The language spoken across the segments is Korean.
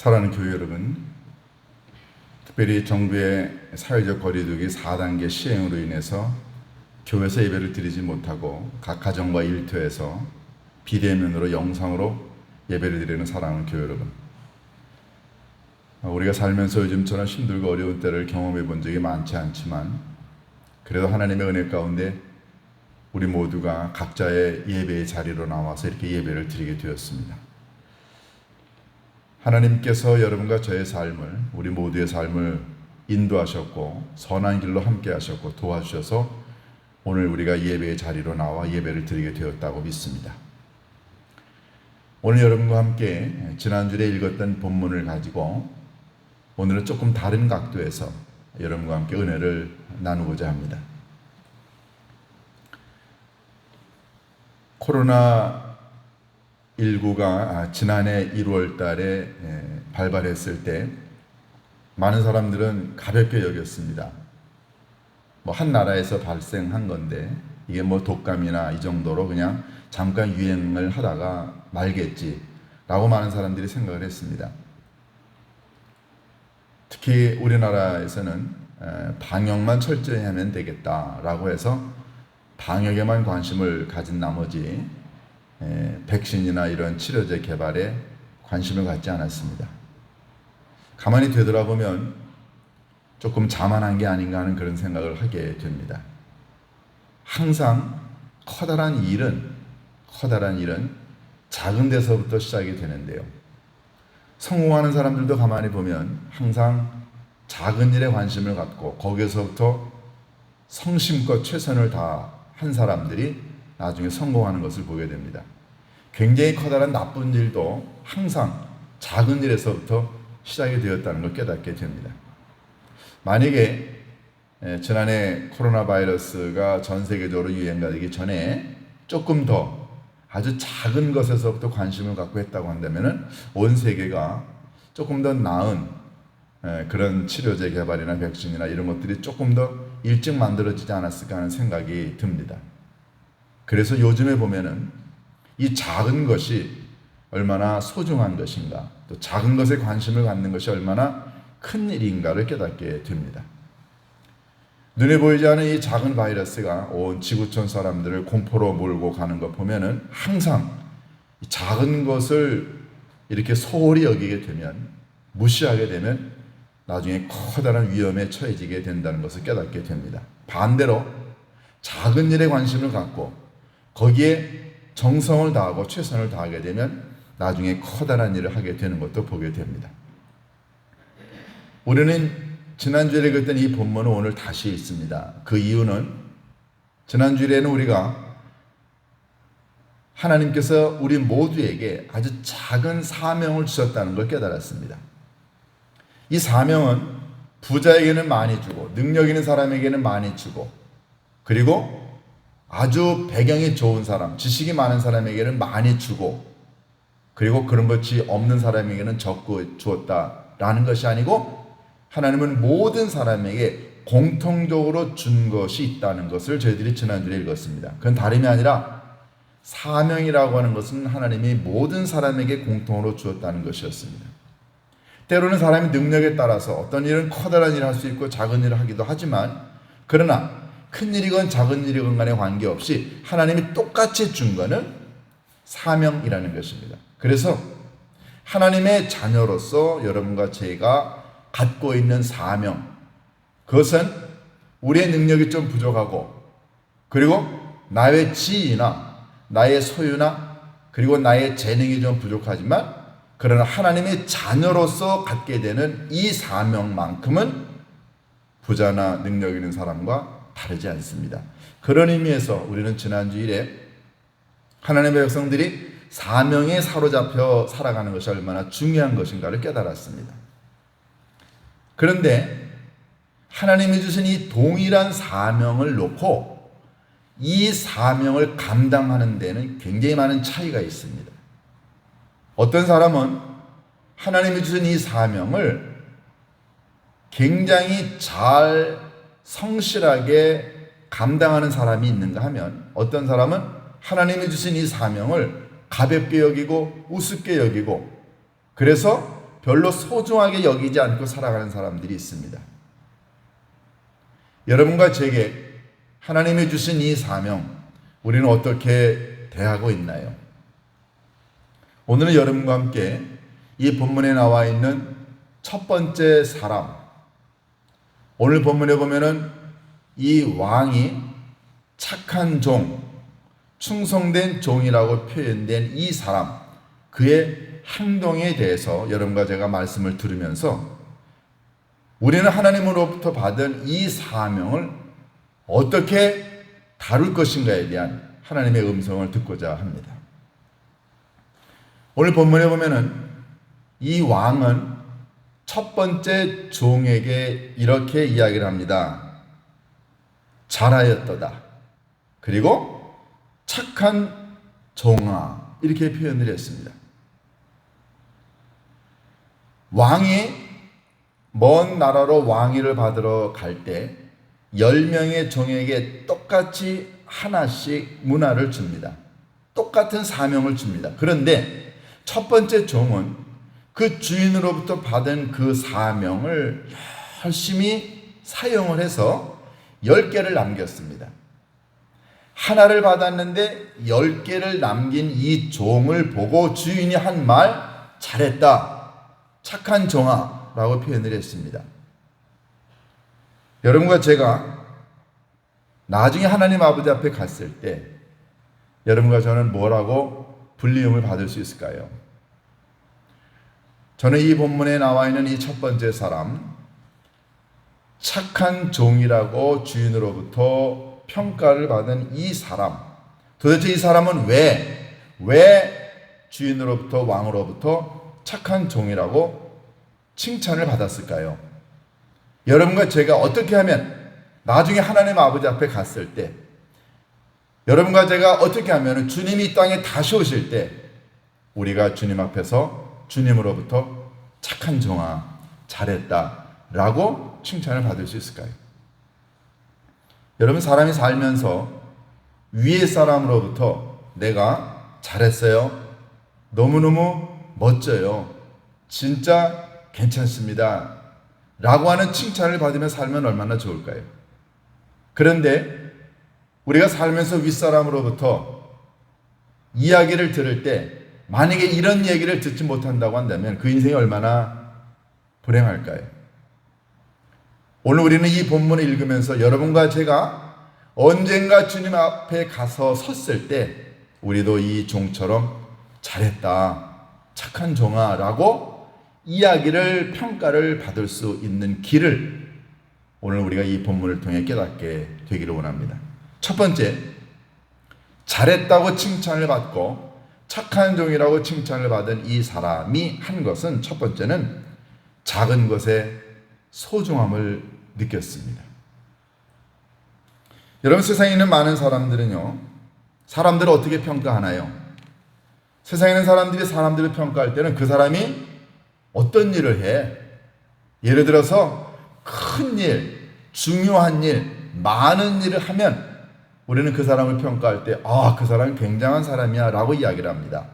사랑하는 교회 여러분, 특별히 정부의 사회적 거리두기 4단계 시행으로 인해서 교회에서 예배를 드리지 못하고 각 가정과 일터에서 비대면으로 영상으로 예배를 드리는 사랑하는 교회 여러분, 우리가 살면서 요즘처럼 힘들고 어려운 때를 경험해 본 적이 많지 않지만 그래도 하나님의 은혜 가운데 우리 모두가 각자의 예배의 자리로 나와서 이렇게 예배를 드리게 되었습니다. 하나님께서 여러분과 저의 삶을, 우리 모두의 삶을 인도하셨고 선한 길로 함께 하셨고 도와주셔서 오늘 우리가 예배의 자리로 나와 예배를 드리게 되었다고 믿습니다. 오늘 여러분과 함께 지난주에 읽었던 본문을 가지고 오늘은 조금 다른 각도에서 여러분과 함께 은혜를 나누고자 합니다. 코로나19가 지난해 1월 달에 발발했을 때 많은 사람들은 가볍게 여겼습니다. 한 나라에서 발생한 건데 이게 독감이나 이 정도로 그냥 잠깐 유행을 하다가 말겠지 라고 많은 사람들이 생각을 했습니다. 특히 우리나라에서는 방역만 철저히 하면 되겠다라고 해서 방역에만 관심을 가진 나머지 백신이나 이런 치료제 개발에 관심을 갖지 않았습니다. 가만히 되돌아보면 조금 자만한 게 아닌가 하는 그런 생각을 하게 됩니다. 항상 커다란 일은 작은 데서부터 시작이 되는데요. 성공하는 사람들도 가만히 보면 항상 작은 일에 관심을 갖고 거기에서부터 성심껏 최선을 다한 사람들이 나중에 성공하는 것을 보게 됩니다. 굉장히 커다란 나쁜 일도 항상 작은 일에서부터 시작이 되었다는 걸 깨닫게 됩니다. 만약에 지난해 코로나 바이러스가 전 세계적으로 유행되기 전에 조금 더 아주 작은 것에서부터 관심을 갖고 했다고 한다면 온 세계가 조금 더 나은 그런 치료제 개발이나 백신이나 이런 것들이 조금 더 일찍 만들어지지 않았을까 하는 생각이 듭니다. 그래서 요즘에 보면은 이 작은 것이 얼마나 소중한 것인가, 또 작은 것에 관심을 갖는 것이 얼마나 큰 일인가를 깨닫게 됩니다. 눈에 보이지 않는 이 작은 바이러스가 온 지구촌 사람들을 공포로 몰고 가는 것 보면은 항상 작은 것을 이렇게 소홀히 여기게 되면, 무시하게 되면 나중에 커다란 위험에 처해지게 된다는 것을 깨닫게 됩니다. 반대로 작은 일에 관심을 갖고 거기에 정성을 다하고 최선을 다하게 되면 나중에 커다란 일을 하게 되는 것도 보게 됩니다. 우리는 지난주에 읽었던 이 본문은 오늘 다시 읽습니다. 그 이유는 지난주에는 우리가 하나님께서 우리 모두에게 아주 작은 사명을 주셨다는 걸 깨달았습니다. 이 사명은 부자에게는 많이 주고 능력 있는 사람에게는 많이 주고 그리고 아주 배경이 좋은 사람, 지식이 많은 사람에게는 많이 주고 그리고 그런 것이 없는 사람에게는 적고 주었다라는 것이 아니고 하나님은 모든 사람에게 공통적으로 준 것이 있다는 것을 저희들이 지난주에 읽었습니다. 그건 다름이 아니라 사명이라고 하는 것은 하나님이 모든 사람에게 공통으로 주었다는 것이었습니다. 때로는 사람의 능력에 따라서 어떤 일은 커다란 일을 할 수 있고 작은 일을 하기도 하지만 그러나 큰 일이건 작은 일이건 간에 관계없이 하나님이 똑같이 준 것은 사명이라는 것입니다. 그래서 하나님의 자녀로서 여러분과 제가 갖고 있는 사명, 그것은 우리의 능력이 좀 부족하고 그리고 나의 지위나 나의 소유나 그리고 나의 재능이 좀 부족하지만 그러나 하나님의 자녀로서 갖게 되는 이 사명만큼은 부자나 능력 있는 사람과 다르지 않습니다. 그런 의미에서 우리는 지난주일에 하나님의 백성들이 사명에 사로잡혀 살아가는 것이 얼마나 중요한 것인가를 깨달았습니다. 그런데 하나님이 주신 이 동일한 사명을 놓고 이 사명을 감당하는 데는 굉장히 많은 차이가 있습니다. 어떤 사람은 하나님이 주신 이 사명을 굉장히 잘 성실하게 감당하는 사람이 있는가 하면 어떤 사람은 하나님이 주신 이 사명을 가볍게 여기고 우습게 여기고 그래서 별로 소중하게 여기지 않고 살아가는 사람들이 있습니다. 여러분과 제게 하나님이 주신 이 사명, 우리는 어떻게 대하고 있나요? 오늘은 여러분과 함께 이 본문에 나와 있는 첫 번째 사람, 오늘 본문에 보면은 이 왕이 착한 종, 충성된 종이라고 표현된 이 사람, 그의 행동에 대해서 여러분과 제가 말씀을 들으면서 우리는 하나님으로부터 받은 이 사명을 어떻게 다룰 것인가에 대한 하나님의 음성을 듣고자 합니다. 오늘 본문에 보면은 이 왕은 첫 번째 종에게 이렇게 이야기를 합니다. 잘하였도다. 그리고 착한 종아, 이렇게 표현을 했습니다. 왕이 먼 나라로 왕위를 받으러 갈 때 10명의 종에게 똑같이 하나씩 문화를 줍니다. 똑같은 사명을 줍니다. 그런데 첫 번째 종은 그 주인으로부터 받은 그 사명을 열심히 사용을 해서 10개를 남겼습니다. 하나를 받았는데 10개를 남긴 이 종을 보고 주인이 한 말, 잘했다, 착한 종아 라고 표현을 했습니다. 여러분과 제가 나중에 하나님 아버지 앞에 갔을 때 여러분과 저는 뭐라고 불리움을 받을 수 있을까요? 저는 이 본문에 나와 있는 이 첫 번째 사람, 착한 종이라고 주인으로부터 평가를 받은 이 사람, 도대체 이 사람은 왜 주인으로부터, 왕으로부터 착한 종이라고 칭찬을 받았을까요? 여러분과 제가 어떻게 하면 나중에 하나님 아버지 앞에 갔을 때, 여러분과 제가 어떻게 하면 주님이 이 땅에 다시 오실 때 우리가 주님 앞에서 주님으로부터 착한 종아, 잘했다 라고 칭찬을 받을 수 있을까요? 여러분, 사람이 살면서 위의 사람으로부터 내가 잘했어요, 너무너무 멋져요, 진짜 괜찮습니다 라고 하는 칭찬을 받으며 살면 얼마나 좋을까요? 그런데 우리가 살면서 윗사람으로부터 이야기를 들을 때 만약에 이런 얘기를 듣지 못한다고 한다면 그 인생이 얼마나 불행할까요? 오늘 우리는 이 본문을 읽으면서 여러분과 제가 언젠가 주님 앞에 가서 섰을 때 우리도 이 종처럼 잘했다, 착한 종아 라고 이야기를, 평가를 받을 수 있는 길을 오늘 우리가 이 본문을 통해 깨닫게 되기를 원합니다. 첫 번째, 잘했다고 칭찬을 받고 착한 종이라고 칭찬을 받은 이 사람이 한 것은, 첫 번째는 작은 것의 소중함을 느꼈습니다. 여러분, 세상에 있는 많은 사람들은요, 사람들을 어떻게 평가하나요? 세상에 있는 사람들이 사람들을 평가할 때는 그 사람이 어떤 일을 해, 예를 들어서 큰 일, 중요한 일, 많은 일을 하면 우리는 그 사람을 평가할 때 그 사람은 굉장한 사람이야 라고 이야기를 합니다.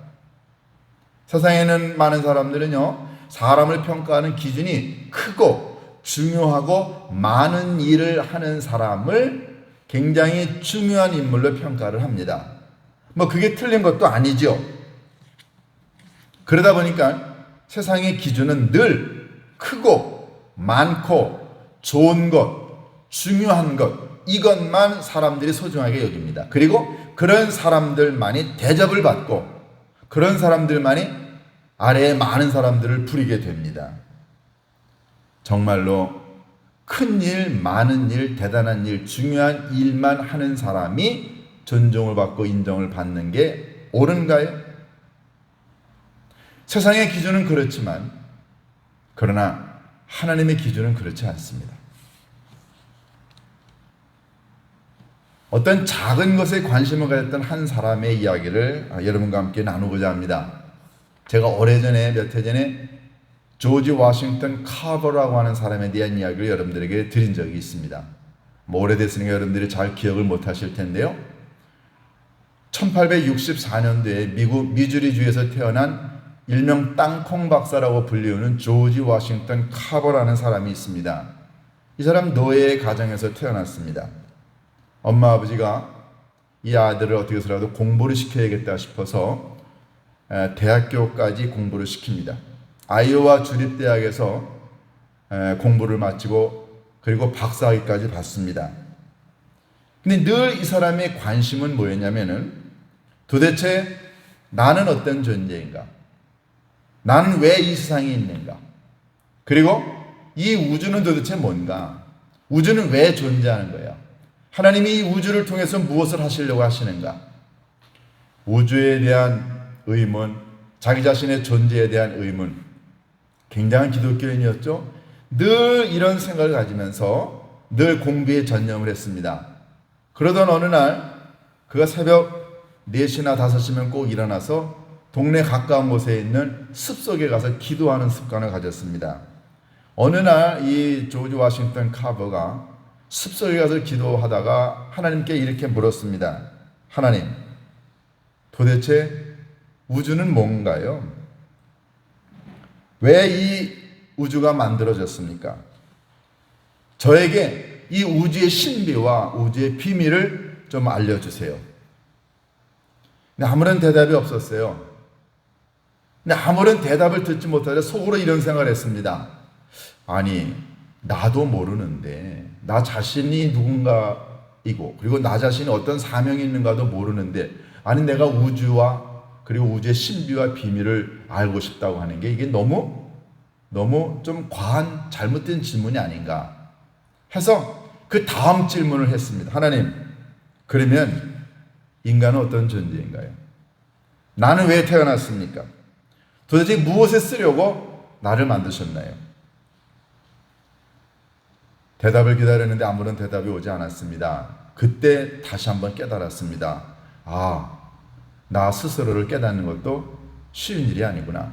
세상에는 많은 사람들은요, 사람을 평가하는 기준이 크고 중요하고 많은 일을 하는 사람을 굉장히 중요한 인물로 평가를 합니다. 그게 틀린 것도 아니죠. 그러다 보니까 세상의 기준은 늘 크고 많고 좋은 것, 중요한 것, 이것만 사람들이 소중하게 여깁니다. 그리고 그런 사람들만이 대접을 받고 그런 사람들만이 아래에 많은 사람들을 부리게 됩니다. 정말로 큰 일, 많은 일, 대단한 일, 중요한 일만 하는 사람이 존중을 받고 인정을 받는 게 옳은가요? 세상의 기준은 그렇지만, 그러나 하나님의 기준은 그렇지 않습니다. 어떤 작은 것에 관심을 가졌던 한 사람의 이야기를 여러분과 함께 나누고자 합니다. 제가 오래전에, 몇 해 전에 조지 워싱턴 카버라고 하는 사람에 대한 이야기를 여러분들에게 드린 적이 있습니다. 오래됐으니까 여러분들이 잘 기억을 못 하실 텐데요. 1864년도에 미국 미주리주에서 태어난 일명 땅콩 박사라고 불리우는 조지 워싱턴 카버라는 사람이 있습니다. 이 사람 노예의 가정에서 태어났습니다. 엄마 아버지가 이 아들을 어떻게 해서라도 공부를 시켜야겠다 싶어서 대학교까지 공부를 시킵니다. 아이오와 주립대학에서 공부를 마치고 그리고 박사학위까지 받습니다. 근데 늘 이 사람의 관심은 뭐였냐면은 도대체 나는 어떤 존재인가? 나는 왜 이 세상에 있는가? 그리고 이 우주는 도대체 뭔가? 우주는 왜 존재하는 거야? 하나님이 이 우주를 통해서 무엇을 하시려고 하시는가? 우주에 대한 의문, 자기 자신의 존재에 대한 의문, 굉장한 기독교인이었죠. 늘 이런 생각을 가지면서 늘 공부에 전념을 했습니다. 그러던 어느 날 그가 새벽 4시나 5시면 꼭 일어나서 동네 가까운 곳에 있는 숲속에 가서 기도하는 습관을 가졌습니다. 어느 날 이 조지 워싱턴 카버가 숲속에 가서 기도하다가 하나님께 이렇게 물었습니다. 하나님, 도대체 우주는 뭔가요? 왜 이 우주가 만들어졌습니까? 저에게 이 우주의 신비와 우주의 비밀을 좀 알려주세요. 근데 아무런 대답이 없었어요. 근데 아무런 대답을 듣지 못하자 속으로 이런 생각을 했습니다. 아니, 나도 모르는데, 나 자신이 누군가이고, 그리고 나 자신이 어떤 사명이 있는가도 모르는데, 아니, 내가 우주와 그리고 우주의 신비와 비밀을 알고 싶다고 하는 게 이게 너무 좀 과한 잘못된 질문이 아닌가 해서 그 다음 질문을 했습니다. 하나님, 그러면 인간은 어떤 존재인가요? 나는 왜 태어났습니까? 도대체 무엇에 쓰려고 나를 만드셨나요? 대답을 기다렸는데 아무런 대답이 오지 않았습니다. 그때 다시 한번 깨달았습니다. 아, 나 스스로를 깨닫는 것도 쉬운 일이 아니구나.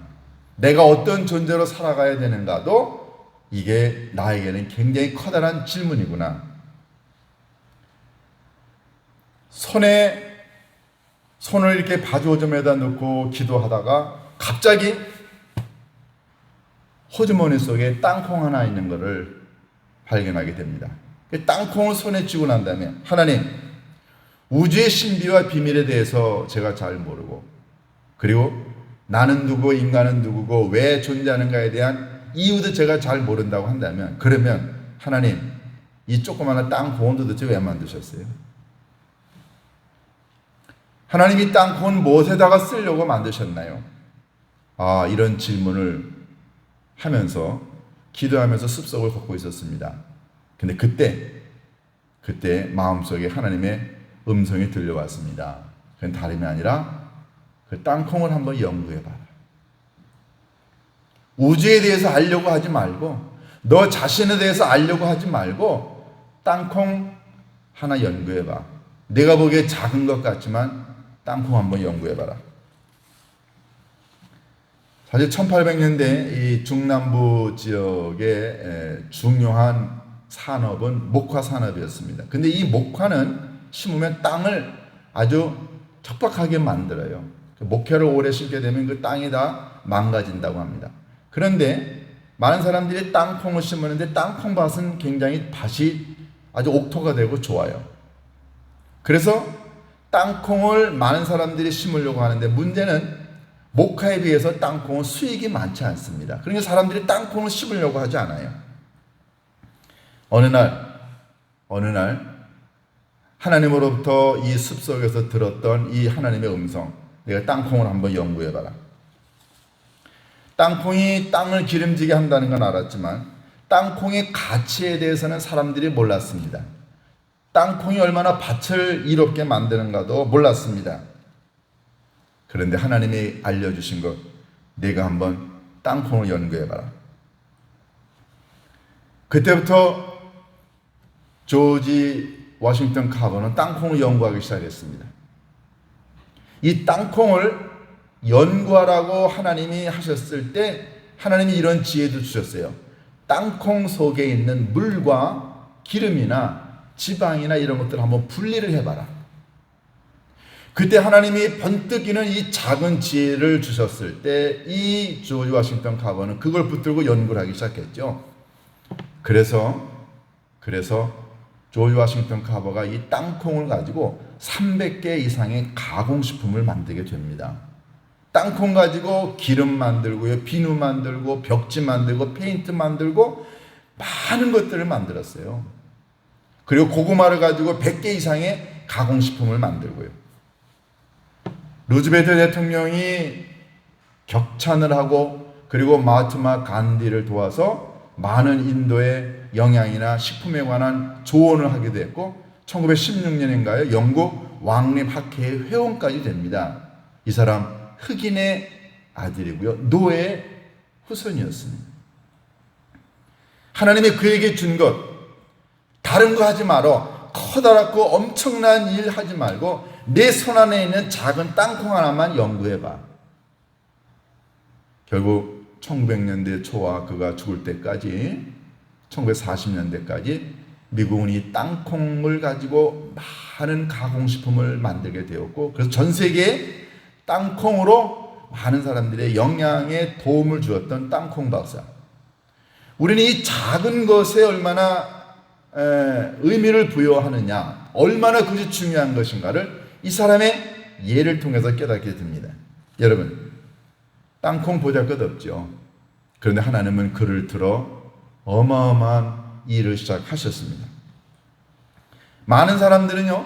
내가 어떤 존재로 살아가야 되는가도 이게 나에게는 굉장히 커다란 질문이구나. 손을 이렇게 바주오점에다 넣고 기도하다가 갑자기 호주머니 속에 땅콩 하나 있는 것을 발견하게 됩니다. 땅콩을 손에 쥐고 난 다음에 하나님, 우주의 신비와 비밀에 대해서 제가 잘 모르고, 그리고 나는 누구고 인간은 누구고 왜 존재하는가에 대한 이유도 제가 잘 모른다고 한다면, 그러면 하나님, 이 조그마한 땅콩은 도대체 왜 만드셨어요? 하나님, 이 땅콩은 무엇에다가 쓰려고 만드셨나요? 아, 이런 질문을 하면서 기도하면서 숲속을 걷고 있었습니다. 근데 그때 마음속에 하나님의 음성이 들려왔습니다. 그건 다름이 아니라 그 땅콩을 한번 연구해봐라. 우주에 대해서 알려고 하지 말고, 너 자신에 대해서 알려고 하지 말고 땅콩 하나 연구해봐. 내가 보기에 작은 것 같지만 땅콩 한번 연구해봐라. 사실 1800년대 이 중남부 지역의 중요한 산업은 목화 산업이었습니다. 근데 이 목화는 심으면 땅을 아주 척박하게 만들어요. 목화를 오래 심게 되면 그 땅이 다 망가진다고 합니다. 그런데 많은 사람들이 땅콩을 심었는데 땅콩밭은 굉장히 밭이 아주 옥토가 되고 좋아요. 그래서 땅콩을 많은 사람들이 심으려고 하는데 문제는 목화에 비해서 땅콩은 수익이 많지 않습니다. 그러니까 사람들이 땅콩을 심으려고 하지 않아요. 어느 날 하나님으로부터 이 숲속에서 들었던 이 하나님의 음성, 내가 땅콩을 한번 연구해봐라. 땅콩이 땅을 기름지게 한다는 건 알았지만 땅콩의 가치에 대해서는 사람들이 몰랐습니다. 땅콩이 얼마나 밭을 이롭게 만드는가도 몰랐습니다. 그런데 하나님이 알려주신 것, 내가 한번 땅콩을 연구해봐라. 그때부터 조지 워싱턴 카버는 땅콩을 연구하기 시작했습니다. 이 땅콩을 연구하라고 하나님이 하셨을 때 하나님이 이런 지혜도 주셨어요. 땅콩 속에 있는 물과 기름이나 지방이나 이런 것들을 한번 분리를 해봐라. 그때 하나님이 번뜩이는 이 작은 지혜를 주셨을 때 이 조지 워싱턴 카버는 그걸 붙들고 연구를 하기 시작했죠. 그래서 조지 워싱턴 카버가 이 땅콩을 가지고 300개 이상의 가공식품을 만들게 됩니다. 땅콩 가지고 기름 만들고요, 비누 만들고, 벽지 만들고, 페인트 만들고 많은 것들을 만들었어요. 그리고 고구마를 가지고 100개 이상의 가공식품을 만들고요. 루즈벨트 대통령이 격찬을 하고 그리고 마하트마 간디를 도와서 많은 인도의 영양이나 식품에 관한 조언을 하게 됐고 1916년인가요? 영국 왕립학회의 회원까지 됩니다. 이 사람 흑인의 아들이고요. 노예의 후손이었습니다. 하나님이 그에게 준 것, 다른 거 하지 말어. 커다랗고 엄청난 일 하지 말고 내 손 안에 있는 작은 땅콩 하나만 연구해봐. 결국 1900년대 초와 그가 죽을 때까지 1940년대까지 미국은 이 땅콩을 가지고 많은 가공식품을 만들게 되었고 그래서 전 세계에 땅콩으로 많은 사람들의 영양에 도움을 주었던 땅콩 박사. 우리는 이 작은 것에 얼마나 의미를 부여하느냐, 얼마나 그것이 중요한 것인가를 이 사람의 예를 통해서 깨닫게 됩니다. 여러분, 땅콩 보잘것없죠. 그런데 하나님은 그를 들어 어마어마한 일을 시작하셨습니다. 많은 사람들은요,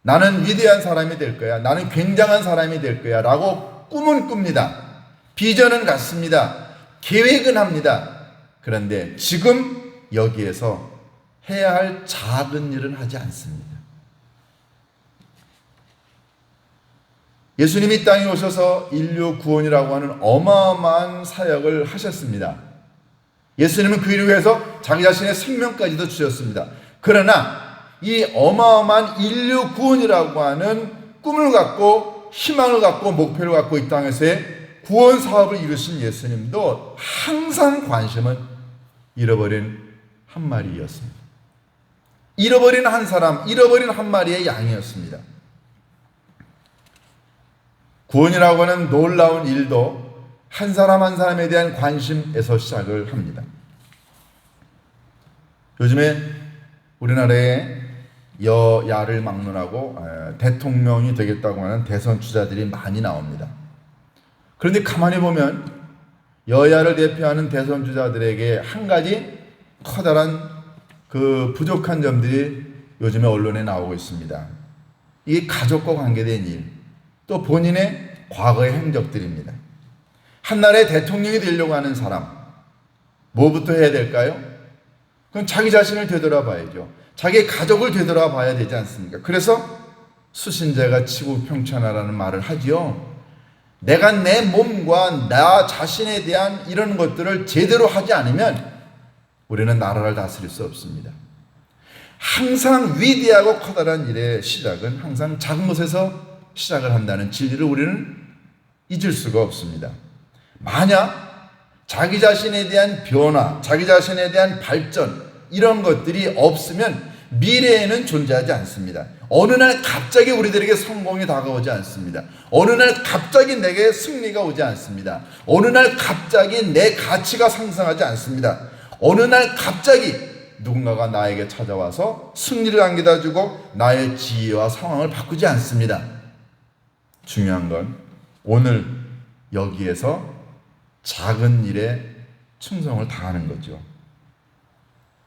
나는 위대한 사람이 될 거야, 나는 굉장한 사람이 될 거야 라고 꿈은 꿉니다. 비전은 갖습니다. 계획은 합니다. 그런데 지금 여기에서 해야 할 작은 일은 하지 않습니다. 예수님이 이 땅에 오셔서 인류 구원이라고 하는 어마어마한 사역을 하셨습니다. 예수님은 그 일을 위해서 자기 자신의 생명까지도 주셨습니다. 그러나 이 어마어마한 인류 구원이라고 하는 꿈을 갖고 희망을 갖고 목표를 갖고 이 땅에서의 구원 사업을 이루신 예수님도 항상 관심은 잃어버린 한 마리였습니다. 잃어버린 한 사람, 잃어버린 한 마리의 양이었습니다. 구원이라고 하는 놀라운 일도 한 사람 한 사람에 대한 관심에서 시작을 합니다. 요즘에 우리나라에 여야를 막론하고 대통령이 되겠다고 하는 대선 주자들이 많이 나옵니다. 그런데 가만히 보면 여야를 대표하는 대선 주자들에게 한 가지 커다란 그 부족한 점들이 요즘에 언론에 나오고 있습니다. 이게 가족과 관계된 일, 또 본인의 과거의 행적들입니다. 한 나라의 대통령이 되려고 하는 사람, 뭐부터 해야 될까요? 그건 자기 자신을 되돌아봐야죠. 자기의 가족을 되돌아봐야 되지 않습니까? 그래서 수신제가 치구평천하라는 말을 하지요. 내가 내 몸과 나 자신에 대한 이런 것들을 제대로 하지 않으면 우리는 나라를 다스릴 수 없습니다. 항상 위대하고 커다란 일의 시작은 항상 작은 것에서 시작을 한다는 진리를 우리는 잊을 수가 없습니다. 만약 자기 자신에 대한 변화, 자기 자신에 대한 발전 이런 것들이 없으면 미래에는 존재하지 않습니다. 어느 날 갑자기 우리들에게 성공이 다가오지 않습니다. 어느 날 갑자기 내게 승리가 오지 않습니다. 어느 날 갑자기 내 가치가 상승하지 않습니다. 어느 날 갑자기 누군가가 나에게 찾아와서 승리를 안겨다 주고 나의 지혜와 상황을 바꾸지 않습니다. 중요한 건 오늘 여기에서 작은 일에 충성을 다하는 거죠.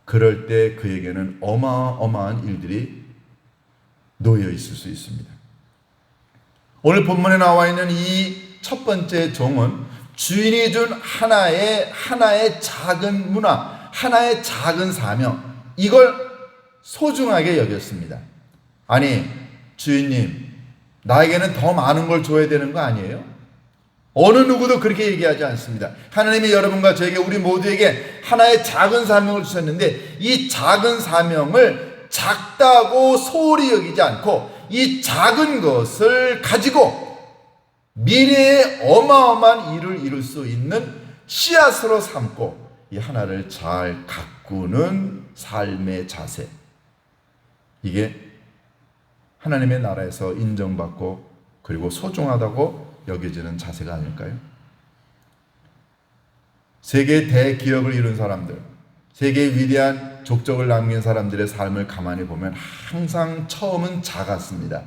그럴 때 그에게는 어마어마한 일들이 놓여 있을 수 있습니다. 오늘 본문에 나와 있는 이 첫 번째 종은 주인이 준 하나의 작은 문화, 하나의 작은 사명, 이걸 소중하게 여겼습니다. 아니, 주인님, 나에게는 더 많은 걸 줘야 되는 거 아니에요? 어느 누구도 그렇게 얘기하지 않습니다. 하나님이 여러분과 저에게, 우리 모두에게 하나의 작은 사명을 주셨는데 이 작은 사명을 작다고 소홀히 여기지 않고 이 작은 것을 가지고 미래에 어마어마한 일을 이룰 수 있는 씨앗으로 삼고 이 하나를 잘 가꾸는 삶의 자세, 이게 하나님의 나라에서 인정받고 그리고 소중하다고 여겨지는 자세가 아닐까요? 세계 대기업을 이룬 사람들, 세계의 위대한 족적을 남긴 사람들의 삶을 가만히 보면 항상 처음은 작았습니다.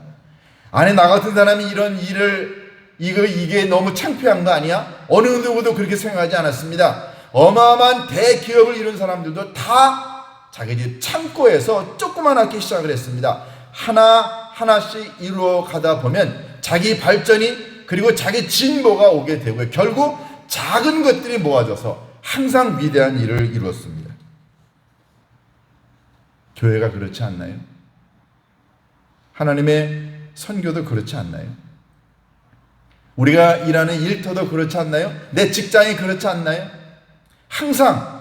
아니, 나 같은 사람이 이런 일을 이게 너무 창피한 거 아니야? 어느 누구도 그렇게 생각하지 않았습니다. 어마어마한 대기업을 이룬 사람들도 다 자기 집 창고에서 조그만하게 시작을 했습니다. 하나하나씩 이루어 가다 보면 자기 발전이 그리고 자기 진보가 오게 되고요. 결국 작은 것들이 모아져서 항상 위대한 일을 이루었습니다. 교회가 그렇지 않나요? 하나님의 선교도 그렇지 않나요? 우리가 일하는 일터도 그렇지 않나요? 내 직장이 그렇지 않나요? 항상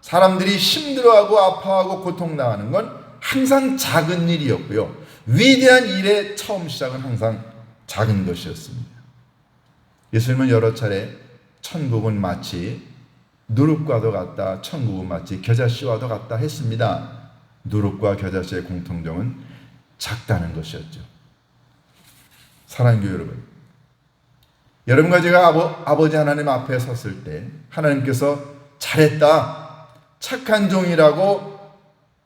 사람들이 힘들어하고 아파하고 고통당하는 건 항상 작은 일이었고요. 위대한 일의 처음 시작은 항상 작은 것이었습니다. 예수님은 여러 차례 천국은 마치 누룩과도 같다, 천국은 마치 겨자씨와도 같다 했습니다. 누룩과 겨자씨의 공통점은 작다는 것이었죠. 사랑하는 교회 여러분, 여러분과 제가 아버지 하나님 앞에 섰을 때 하나님께서 잘했다, 착한 종이라고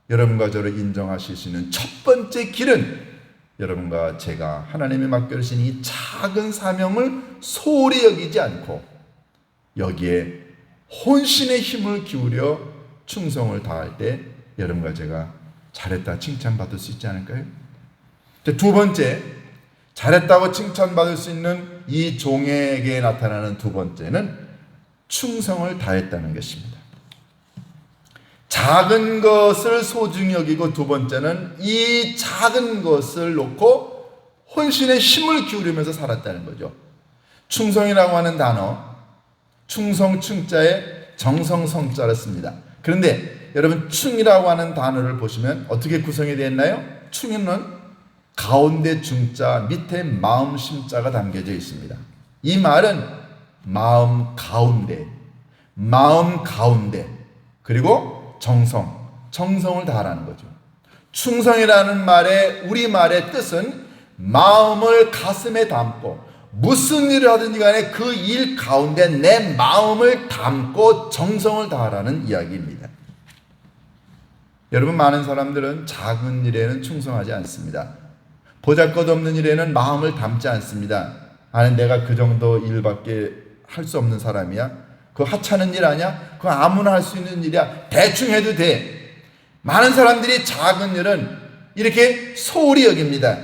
여러분과 저를 인정하실 수 있는 첫 번째 길은 여러분과 제가 하나님이 맡겨주신 이 작은 사명을 소홀히 여기지 않고 여기에 혼신의 힘을 기울여 충성을 다할 때 여러분과 제가 잘했다 칭찬받을 수 있지 않을까요? 두 번째, 잘했다고 칭찬받을 수 있는 이 종에게 나타나는 두 번째는 충성을 다했다는 것입니다. 작은 것을 소중히 여기고 두 번째는 이 작은 것을 놓고 혼신의 힘을 기울이면서 살았다는 거죠. 충성이라고 하는 단어, 충성 충자에 정성 성자를 씁니다. 그런데 여러분, 충이라고 하는 단어를 보시면 어떻게 구성이 되어 있나요? 충은 가운데 중자 밑에 마음 심자가 담겨져 있습니다. 이 말은 마음 가운데 그리고 정성을 다하라는 거죠. 충성이라는 말의 우리말의 뜻은 마음을 가슴에 담고 무슨 일을 하든지 간에 그 일 가운데 내 마음을 담고 정성을 다하라는 이야기입니다. 여러분, 많은 사람들은 작은 일에는 충성하지 않습니다. 보잘것없는 일에는 마음을 담지 않습니다. 아니, 내가 그 정도 일밖에 할 수 없는 사람이야? 그거 하찮은 일 아니야? 그거 아무나 할 수 있는 일이야? 대충 해도 돼. 많은 사람들이 작은 일은 이렇게 소홀히 여깁니다.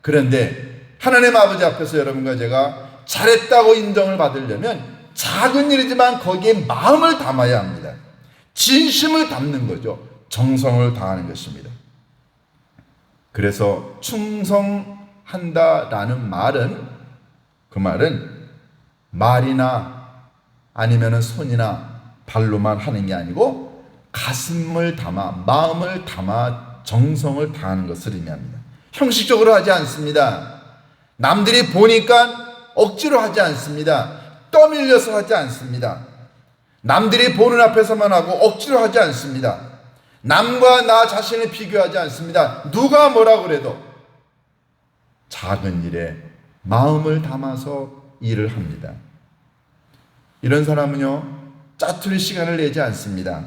그런데 하나님 아버지 앞에서 여러분과 제가 잘했다고 인정을 받으려면 작은 일이지만 거기에 마음을 담아야 합니다. 진심을 담는 거죠. 정성을 다하는 것입니다. 그래서 충성한다라는 말은, 그 말은 말이나 아니면 손이나 발로만 하는 게 아니고 가슴을 담아, 마음을 담아 정성을 다하는 것을 의미합니다. 형식적으로 하지 않습니다. 남들이 보니까 억지로 하지 않습니다. 떠밀려서 하지 않습니다. 남들이 보는 앞에서만 하고 억지로 하지 않습니다. 남과 나 자신을 비교하지 않습니다. 누가 뭐라 그래도 작은 일에 마음을 담아서 일을 합니다. 이런 사람은요, 짜투리 시간을 내지 않습니다.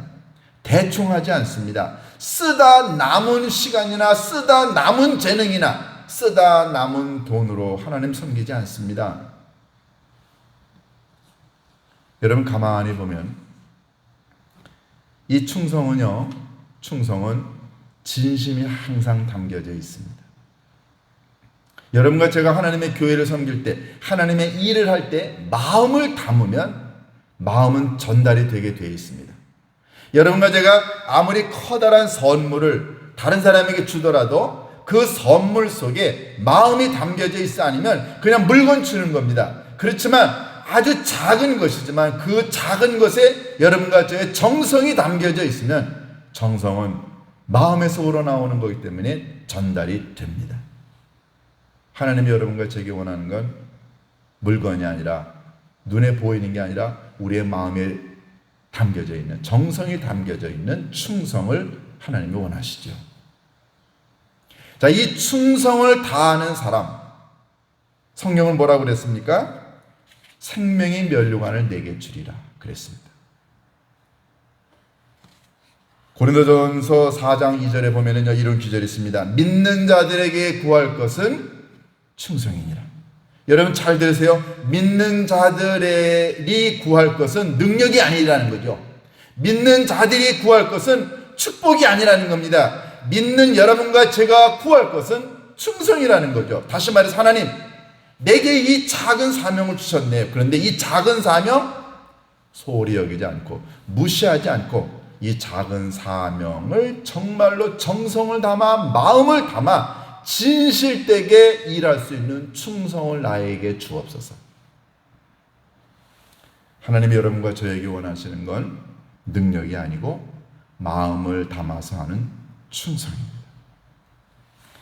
대충 하지 않습니다. 쓰다 남은 시간이나 쓰다 남은 재능이나 쓰다 남은 돈으로 하나님 섬기지 않습니다. 여러분, 가만히 보면 이 충성은 진심이 항상 담겨져 있습니다. 여러분과 제가 하나님의 교회를 섬길 때, 하나님의 일을 할 때 마음을 담으면 마음은 전달이 되게 되어 있습니다. 여러분과 제가 아무리 커다란 선물을 다른 사람에게 주더라도 그 선물 속에 마음이 담겨져 있어 아니면 그냥 물건 주는 겁니다. 그렇지만 아주 작은 것이지만 그 작은 것에 여러분과 저의 정성이 담겨져 있으면 정성은 마음에서 우러나오는 거기 때문에 전달이 됩니다. 하나님이 여러분과 제게 원하는 건 물건이 아니라, 눈에 보이는 게 아니라 우리의 마음에 담겨져 있는, 정성이 담겨져 있는 충성을 하나님이 원하시죠. 자, 이 충성을 다하는 사람, 성경은 뭐라고 그랬습니까? 생명의 면류관을 내게 주리라 그랬습니다. 고린도전서 4장 2절에 보면은요, 이런 구절이 있습니다. 믿는 자들에게 구할 것은 충성이니라. 여러분 잘 들으세요. 믿는 자들이 구할 것은 능력이 아니라는 거죠. 믿는 자들이 구할 것은 축복이 아니라는 겁니다. 믿는 여러분과 제가 구할 것은 충성이라는 거죠. 다시 말해서 하나님, 내게 이 작은 사명을 주셨네요. 그런데 이 작은 사명 소홀히 여기지 않고 무시하지 않고 이 작은 사명을 정말로 정성을 담아 마음을 담아 진실되게 일할 수 있는 충성을 나에게 주옵소서. 하나님이 여러분과 저에게 원하시는 건 능력이 아니고 마음을 담아서 하는 충성입니다.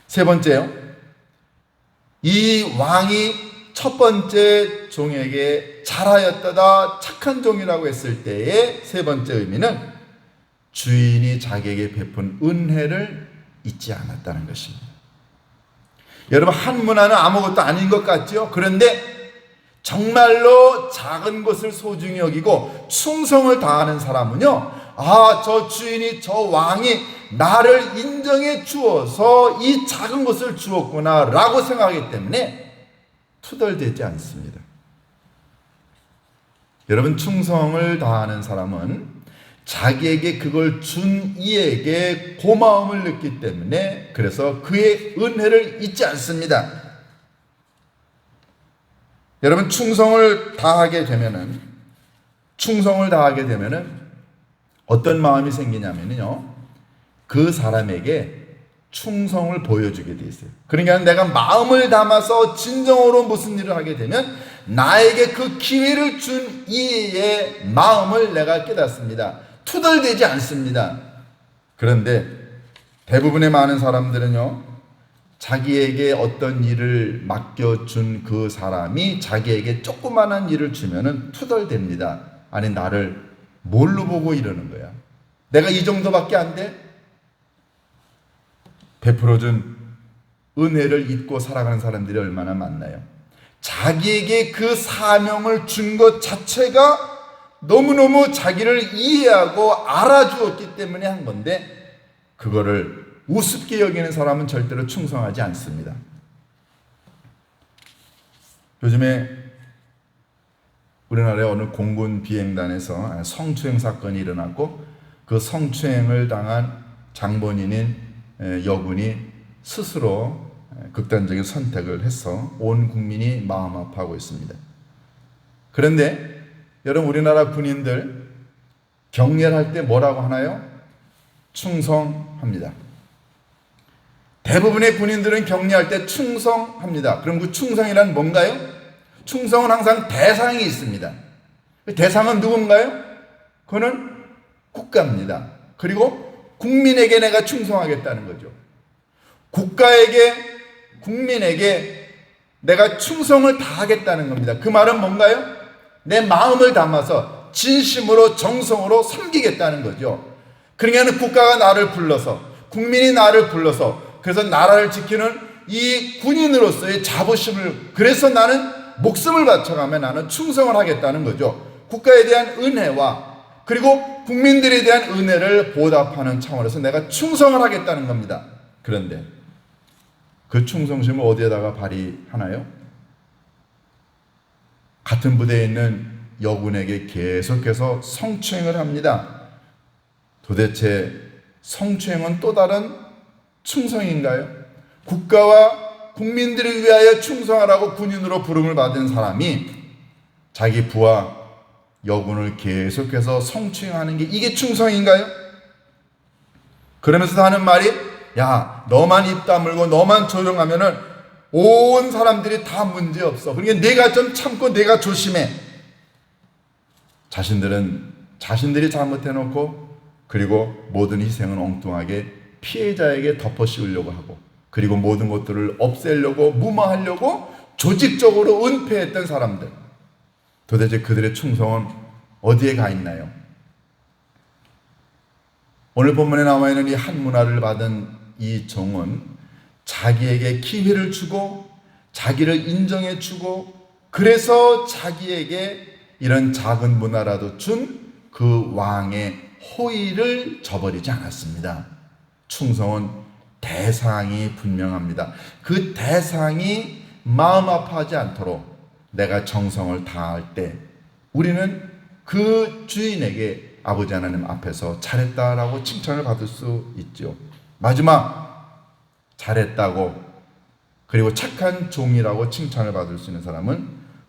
세 번째요. 이 왕이 첫 번째 종에게 잘하였다다 착한 종이라고 했을 때의 세 번째 의미는 주인이 자기에게 베푼 은혜를 잊지 않았다는 것입니다. 여러분, 한 문화는 아무것도 아닌 것 같죠? 그런데 정말로 작은 것을 소중히 여기고 충성을 다하는 사람은요, 저 주인이, 저 왕이 나를 인정해 주어서 이 작은 것을 주었구나 라고 생각하기 때문에 투덜대지 않습니다. 여러분, 충성을 다하는 사람은 자기에게 그걸 준 이에게 고마움을 느끼기 때문에 그래서 그의 은혜를 잊지 않습니다. 여러분, 충성을 다하게 되면은 어떤 마음이 생기냐면요, 그 사람에게 충성을 보여주게 돼 있어요. 그러니까 내가 마음을 담아서 진정으로 무슨 일을 하게 되면 나에게 그 기회를 준 이의 마음을 내가 깨닫습니다. 투덜대지 않습니다. 그런데 대부분의 많은 사람들은요, 자기에게 어떤 일을 맡겨준 그 사람이 자기에게 조그마한 일을 주면은 투덜댑니다. 아니, 나를 뭘로 보고 이러는 거야? 내가 이 정도밖에 안 돼? 베풀어준 은혜를 잊고 살아가는 사람들이 얼마나 많나요? 자기에게 그 사명을 준 것 자체가 너무너무 자기를 이해하고 알아주었기 때문에 한 건데 그거를 우습게 여기는 사람은 절대로 충성하지 않습니다. 요즘에 우리나라의 어느 공군 비행단에서 성추행 사건이 일어났고 그 성추행을 당한 장본인인 여군이 스스로 극단적인 선택을 해서 온 국민이 마음 아파하고 있습니다. 그런데 여러분, 우리나라 군인들 경례할 때 뭐라고 하나요? 충성합니다. 대부분의 군인들은 경례할 때 충성합니다. 그럼 그 충성이란 뭔가요? 충성은 항상 대상이 있습니다. 대상은 누군가요? 그거는 국가입니다. 그리고 국민에게 내가 충성하겠다는 거죠. 국가에게, 국민에게 내가 충성을 다하겠다는 겁니다. 그 말은 뭔가요? 내 마음을 담아서 진심으로 정성으로 섬기겠다는 거죠. 그러니까 국가가 나를 불러서, 국민이 나를 불러서, 그래서 나라를 지키는 이 군인으로서의 자부심을, 그래서 나는 목숨을 바쳐가며 나는 충성을 하겠다는 거죠. 국가에 대한 은혜와 그리고 국민들에 대한 은혜를 보답하는 차원에서 내가 충성을 하겠다는 겁니다. 그런데 그 충성심을 어디에다가 발휘하나요? 같은 부대에 있는 여군에게 계속해서 성추행을 합니다. 도대체 성추행은 또 다른 충성인가요? 국가와 국민들을 위하여 충성하라고 군인으로 부름을 받은 사람이 자기 부하 여군을 계속해서 성추행하는 게 이게 충성인가요? 그러면서 하는 말이, 야, 너만 입 다물고 너만 조용하면은 온 사람들이 다 문제없어. 그러니까 내가 좀 참고 내가 조심해. 자신들이 잘못해놓고 그리고 모든 희생은 엉뚱하게 피해자에게 덮어씌우려고 하고 그리고 모든 것들을 없애려고 무마하려고 조직적으로 은폐했던 사람들. 도대체 그들의 충성은 어디에 가 있나요? 오늘 본문에 나와 있는 이 한 문화를 받은 이 종은 자기에게 기회를 주고 자기를 인정해 주고, 그래서 자기에게 이런 작은 문화라도 준 그 왕의 호의를 저버리지 않았습니다. 충성은 대상이 분명합니다. 그 대상이 마음 아파하지 않도록 내가 정성을 다할 때 우리는 그 주인에게 아버지 하나님 앞에서 잘했다라고 칭찬을 받을 수 있죠. 마지막, 잘했다고 그리고 착한 종이라고 칭찬을 받을 수 있는 사람은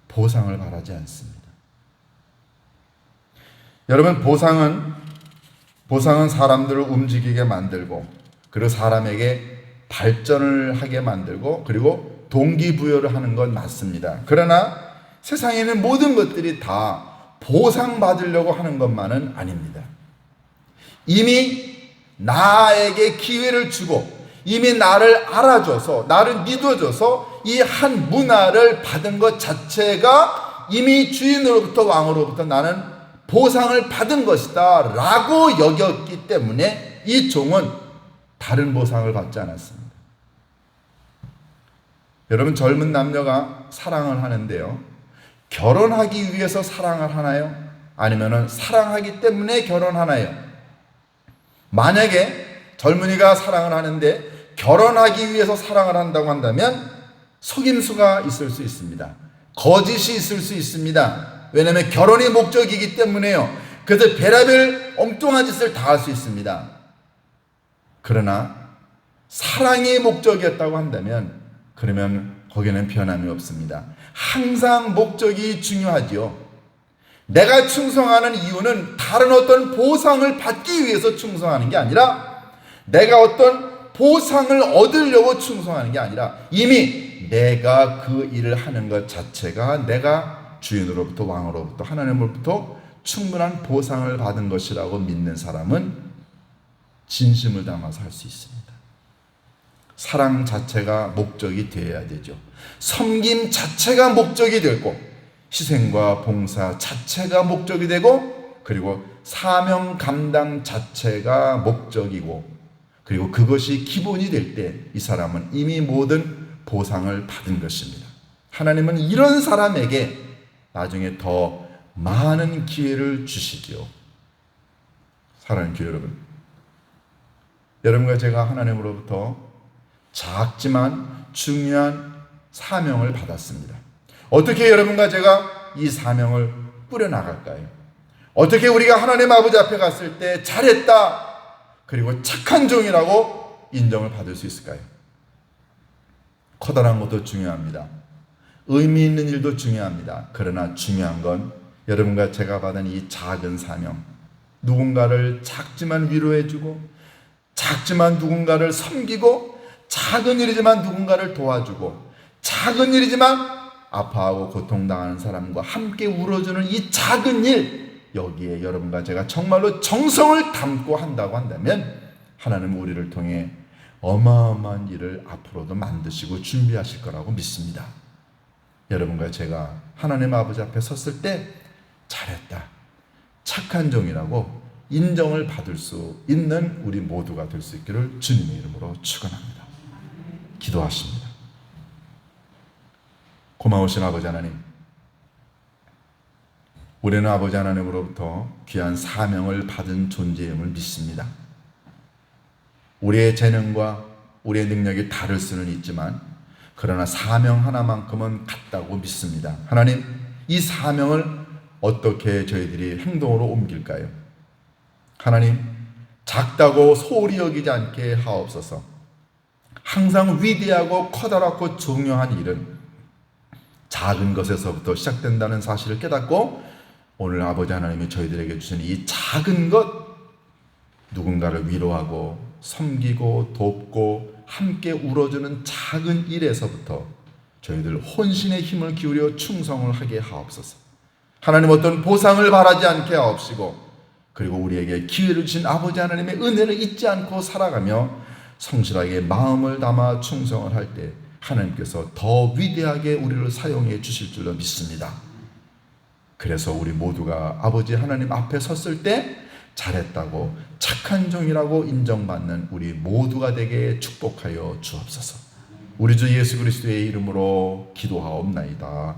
보상을 바라지 않습니다. 여러분, 보상은 사람들을 움직이게 만들고, 그리고 사람에게 발전을 하게 만들고, 그리고 동기부여를 하는 건 맞습니다. 그러나 세상에 있는 모든 것들이 다 보상받으려고 하는 것만은 아닙니다. 이미 나에게 기회를 주고 이미 나를 알아줘서 나를 믿어줘서 이 한 문화를 받은 것 자체가 이미 주인으로부터 왕으로부터 나는 보상을 받은 것이다 라고 여겼기 때문에 이 종은 다른 보상을 받지 않았습니다. 여러분, 젊은 남녀가 사랑을 하는데요, 결혼하기 위해서 사랑을 하나요? 아니면 사랑하기 때문에 결혼하나요? 만약에 젊은이가 사랑을 하는데 결혼하기 위해서 사랑을 한다고 한다면 속임수가 있을 수 있습니다. 거짓이 있을 수 있습니다. 왜냐하면 결혼이 목적이기 때문에요. 그래서 별의별 엉뚱한 짓을 다 할 수 있습니다. 그러나 사랑이 목적이었다고 한다면 그러면 거기에는 변함이 없습니다. 항상 목적이 중요하지요. 내가 충성하는 이유는 다른 어떤 보상을 받기 위해서 충성하는 게 아니라, 내가 어떤 보상을 얻으려고 충성하는 게 아니라, 이미 내가 그 일을 하는 것 자체가 내가 주인으로부터 왕으로부터 하나님으로부터 충분한 보상을 받은 것이라고 믿는 사람은 진심을 담아서 할 수 있습니다. 사랑 자체가 목적이 되어야 되죠. 섬김 자체가 목적이 되고, 희생과 봉사 자체가 목적이 되고, 그리고 사명 감당 자체가 목적이고, 그리고 그것이 기본이 될 때 이 사람은 이미 모든 보상을 받은 것입니다. 하나님은 이런 사람에게 나중에 더 많은 기회를 주시지요. 사랑하는 교회 여러분, 여러분과 제가 하나님으로부터 작지만 중요한 사명을 받았습니다. 어떻게 여러분과 제가 이 사명을 꾸려나갈까요? 어떻게 우리가 하나님 아버지 앞에 갔을 때 잘했다, 그리고 착한 종이라고 인정을 받을 수 있을까요? 커다란 것도 중요합니다. 의미 있는 일도 중요합니다. 그러나 중요한 건 여러분과 제가 받은 이 작은 사명, 누군가를 작지만 위로해주고, 작지만 누군가를 섬기고, 작은 일이지만 누군가를 도와주고, 작은 일이지만 아파하고 고통당하는 사람과 함께 울어주는 이 작은 일, 여기에 여러분과 제가 정말로 정성을 담고 한다고 한다면 하나님은 우리를 통해 어마어마한 일을 앞으로도 만드시고 준비하실 거라고 믿습니다. 여러분과 제가 하나님 아버지 앞에 섰을 때 잘했다, 착한 종이라고 인정을 받을 수 있는 우리 모두가 될 수 있기를 주님의 이름으로 축원합니다. 기도하십니다. 고마우신 아버지 하나님, 우리는 아버지 하나님으로부터 귀한 사명을 받은 존재임을 믿습니다. 우리의 재능과 우리의 능력이 다를 수는 있지만 그러나 사명 하나만큼은 같다고 믿습니다. 하나님, 이 사명을 어떻게 저희들이 행동으로 옮길까요? 하나님, 작다고 소홀히 여기지 않게 하옵소서. 항상 위대하고 커다랗고 중요한 일은 작은 것에서부터 시작된다는 사실을 깨닫고 오늘 아버지 하나님이 저희들에게 주신 이 작은 것, 누군가를 위로하고 섬기고 돕고 함께 울어주는 작은 일에서부터 저희들 혼신의 힘을 기울여 충성을 하게 하옵소서. 하나님, 어떤 보상을 바라지 않게 하옵시고, 그리고 우리에게 기회를 주신 아버지 하나님의 은혜를 잊지 않고 살아가며 성실하게 마음을 담아 충성을 할 때 하나님께서 더 위대하게 우리를 사용해 주실 줄로 믿습니다. 그래서 우리 모두가 아버지 하나님 앞에 섰을 때 잘했다고 착한 종이라고 인정받는 우리 모두가 되게 축복하여 주옵소서. 우리 주 예수 그리스도의 이름으로 기도하옵나이다.